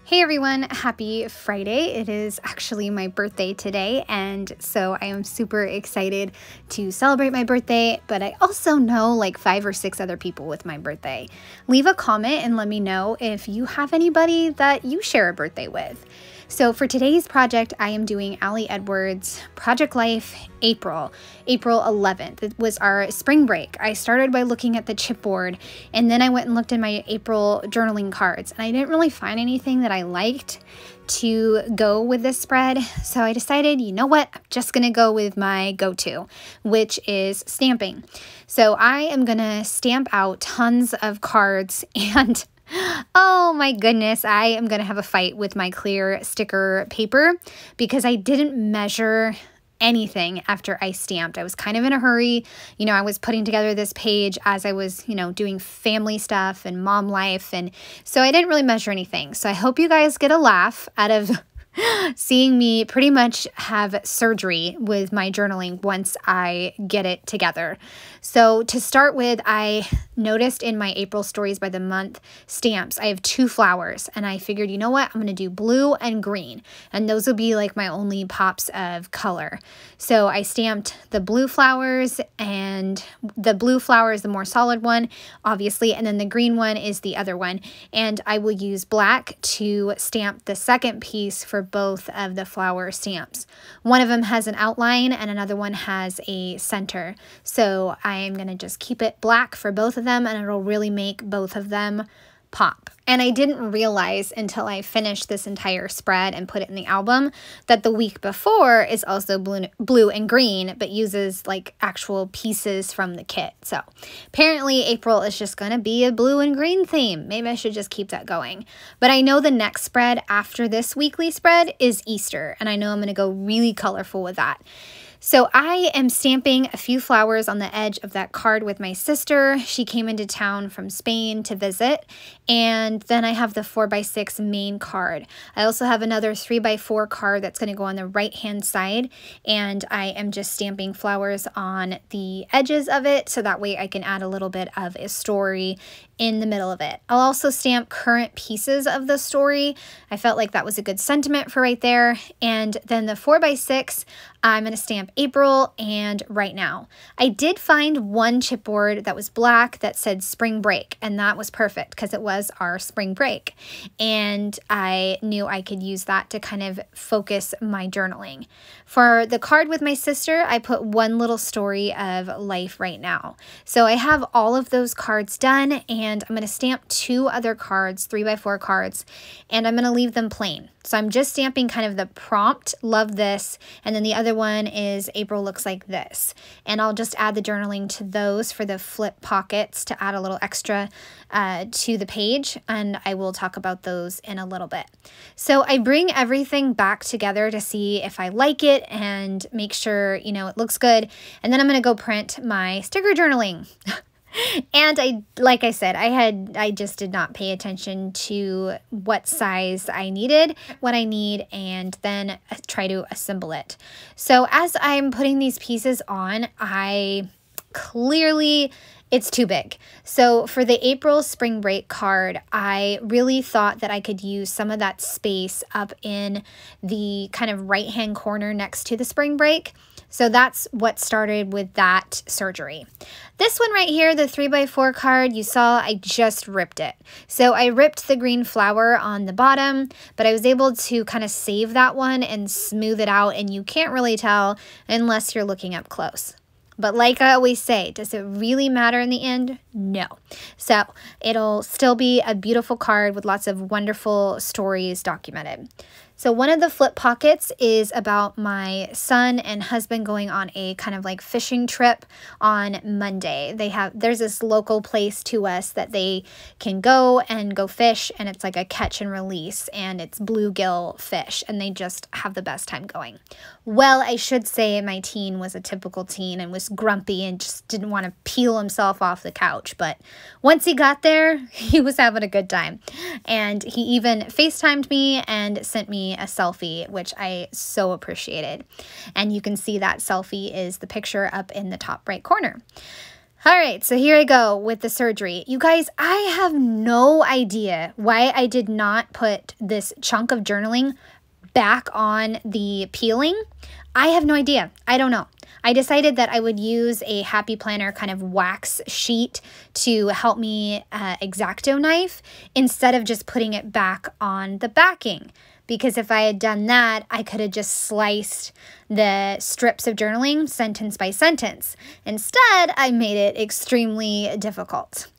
Hey everyone, happy Friday. It is actually my birthday today, and so I am super excited to celebrate my birthday, but I also know like 5 or 6 other people with my birthday. Leave a comment and let me know if you have anybody that you share a birthday with. So for today's project, I am doing Allie Edwards' Project Life April 11th. It was our spring break. I started by looking at the chipboard, and then I went and looked at my April journaling cards, and I didn't really find anything that I liked to go with this spread. So I decided, you know what, I'm just gonna go with my go-to, which is stamping. So I am gonna stamp out tons of cards and oh my goodness, I am going to have a fight with my clear sticker paper because I didn't measure anything after I stamped. I was kind of in a hurry. You know, I was putting together this page as I was, doing family stuff and mom life. And so I didn't really measure anything. So I hope you guys get a laugh out of seeing me pretty much have surgery with my journaling once I get it together. So to start with, I noticed in my April Stories by the Month stamps, I have 2 flowers, and I figured, you know what, I'm going to do blue and green, and those will be like my only pops of color. So I stamped the blue flowers, and the blue flower is the more solid one, obviously, and then the green one is the other one, and I will use black to stamp the second piece for both of the flower stamps. One of them has an outline and another one has a center. So I am going to just keep it black for both of them, and it'll really make both of them pop. And I didn't realize until I finished this entire spread and put it in the album that the week before is also blue and green, but uses like actual pieces from the kit. So apparently April is just going to be a blue and green theme. Maybe I should just keep that going. But I know the next spread after this weekly spread is Easter, and I know I'm going to go really colorful with that. So I am stamping a few flowers on the edge of that card with my sister. She came into town from Spain to visit. And then I have the 4x6 main card. I also have another 3x4 card that's going to go on the right-hand side. And I am just stamping flowers on the edges of it, so that way I can add a little bit of a story in the middle of it. I'll also stamp current pieces of the story. I felt like that was a good sentiment for right there. And then the 4x6, I'm going to stamp April and right now. I did find one chipboard that was black that said spring break, and that was perfect because it was our spring break. And I knew I could use that to kind of focus my journaling. For the card with my sister, I put one little story of life right now. So I have all of those cards done, and I'm going to stamp 2 other cards, 3x4 cards, and I'm going to leave them plain. So I'm just stamping kind of the prompt, love this, and then the other one is April looks like this. And I'll just add the journaling to those for the flip pockets to add a little extra to the page, and I will talk about those in a little bit. So I bring everything back together to see if I like it and make sure, it looks good, and then I'm going to go print my sticker journaling. And like I said, I just did not pay attention to what size I needed, what I need, and then try to assemble it. So as I'm putting these pieces on, it's too big. So for the April spring break card, I really thought that I could use some of that space up in the kind of right-hand corner next to the spring break. So that's what started with that surgery. This one right here, the 3x4 card, you saw I just ripped it. So I ripped the green flower on the bottom, but I was able to kind of save that one and smooth it out, and you can't really tell unless you're looking up close. But like I always say, does it really matter in the end? No. So it'll still be a beautiful card with lots of wonderful stories documented. So one of the flip pockets is about my son and husband going on a kind of like fishing trip on Monday. There's this local place to us that they can go fish, and it's like a catch and release, and it's bluegill fish, and they just have the best time going. Well, I should say my teen was a typical teen and was grumpy and just didn't want to peel himself off the couch. But once he got there, he was having a good time. And he even FaceTimed me and sent me a selfie, which I so appreciated. And you can see that selfie is the picture up in the top right corner. All right, so here I go with the surgery. You guys, I have no idea why I did not put this chunk of journaling back on the peeling. I have no idea. I don't know. I decided that I would use a Happy Planner kind of wax sheet to help me X-Acto knife instead of just putting it back on the backing. Because if I had done that, I could have just sliced the strips of journaling sentence by sentence. Instead, I made it extremely difficult.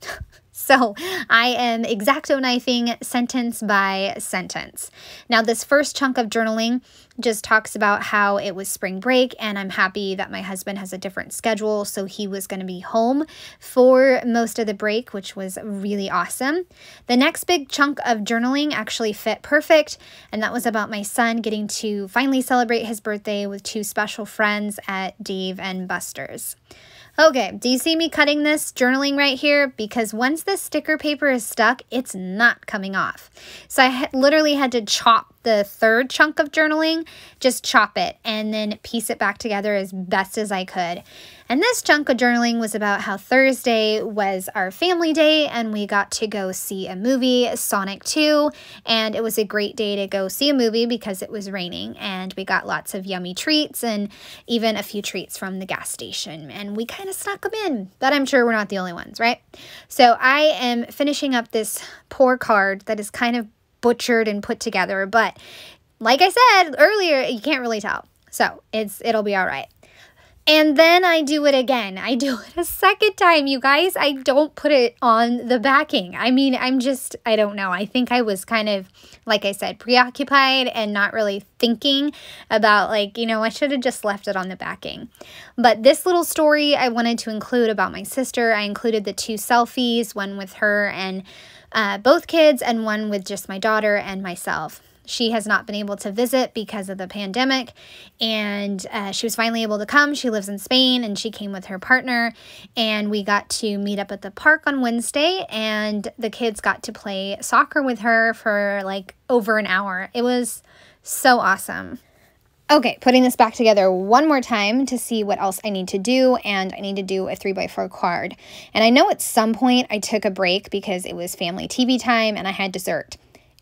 So I am X-Acto knifing sentence by sentence. Now, this first chunk of journaling just talks about how it was spring break, and I'm happy that my husband has a different schedule, so he was going to be home for most of the break, which was really awesome. The next big chunk of journaling actually fit perfect, and that was about my son getting to finally celebrate his birthday with 2 special friends at Dave and Buster's. Okay, do you see me cutting this journaling right here? Because once this sticker paper is stuck, it's not coming off. So I literally had to chop the third chunk of journaling, just chop it and then piece it back together as best as I could. And this chunk of journaling was about how Thursday was our family day and we got to go see a movie, Sonic 2, and it was a great day to go see a movie because it was raining and we got lots of yummy treats and even a few treats from the gas station, and we kind of snuck them in, but I'm sure we're not the only ones, right? So I am finishing up this poor card that is kind of butchered and put together, but like I said earlier, you can't really tell. So it'll be all right. And then I do it again. I do it a second time, you guys. I don't put it on the backing. I mean, I don't know. I think I was kind of, like I said, preoccupied and not really thinking about I should have just left it on the backing. But this little story I wanted to include about my sister. I included the 2 selfies, one with her and both kids and one with just my daughter and myself. She has not been able to visit because of the pandemic, and she was finally able to come. She lives in Spain, and she came with her partner, and we got to meet up at the park on Wednesday, and the kids got to play soccer with her for over an hour. It was so awesome. Okay, putting this back together one more time to see what else I need to do, and I need to do a 3x4 card. And I know at some point I took a break because it was family TV time and I had dessert.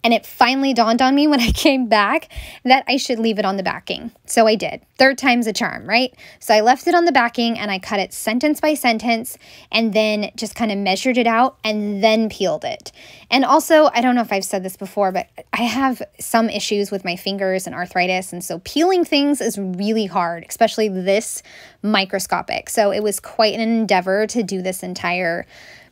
And it finally dawned on me when I came back that I should leave it on the backing. So I did. 3rd time's a charm, right? So I left it on the backing and I cut it sentence by sentence and then just kind of measured it out and then peeled it. And also, I don't know if I've said this before, but I have some issues with my fingers and arthritis. And so peeling things is really hard, especially this microscopic. So it was quite an endeavor to do this entire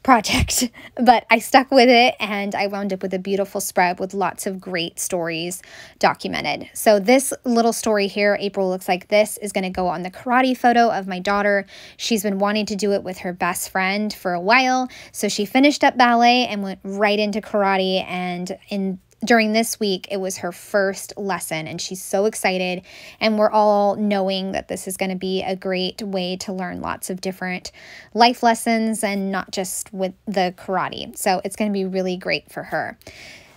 project, but I stuck with it and I wound up with a beautiful spread with lots of great stories documented. So this little story here, April looks like this, is going to go on the karate photo of my daughter. She's been wanting to do it with her best friend for a while, so she finished up ballet and went right into karate, and during this week, it was her first lesson, and she's so excited, and we're all knowing that this is going to be a great way to learn lots of different life lessons and not just with the karate. So it's going to be really great for her.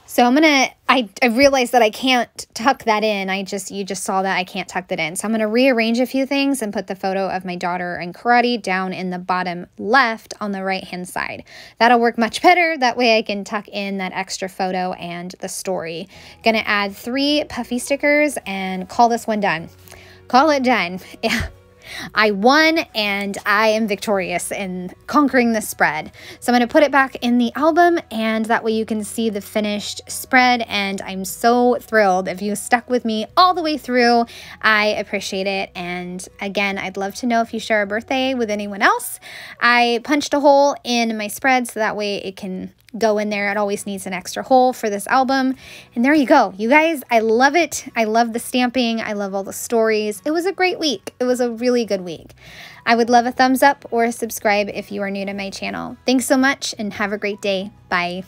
So I realized that I can't tuck that in. You just saw that I can't tuck that in. So I'm going to rearrange a few things and put the photo of my daughter in karate down in the bottom left on the right-hand side. That'll work much better. That way I can tuck in that extra photo and the story. Going to add 3 puffy stickers and call this one done. Call it done. Yeah. I won and I am victorious in conquering the spread. So I'm going to put it back in the album, and that way you can see the finished spread, and I'm so thrilled. If you stuck with me all the way through, I appreciate it. And again, I'd love to know if you share a birthday with anyone else. I punched a hole in my spread so that way it can go in there. It always needs an extra hole for this album. And there you go. You guys, I love it. I love the stamping. I love all the stories. It was a great week. It was a really good week. I would love a thumbs up or a subscribe if you are new to my channel. Thanks so much and have a great day. Bye.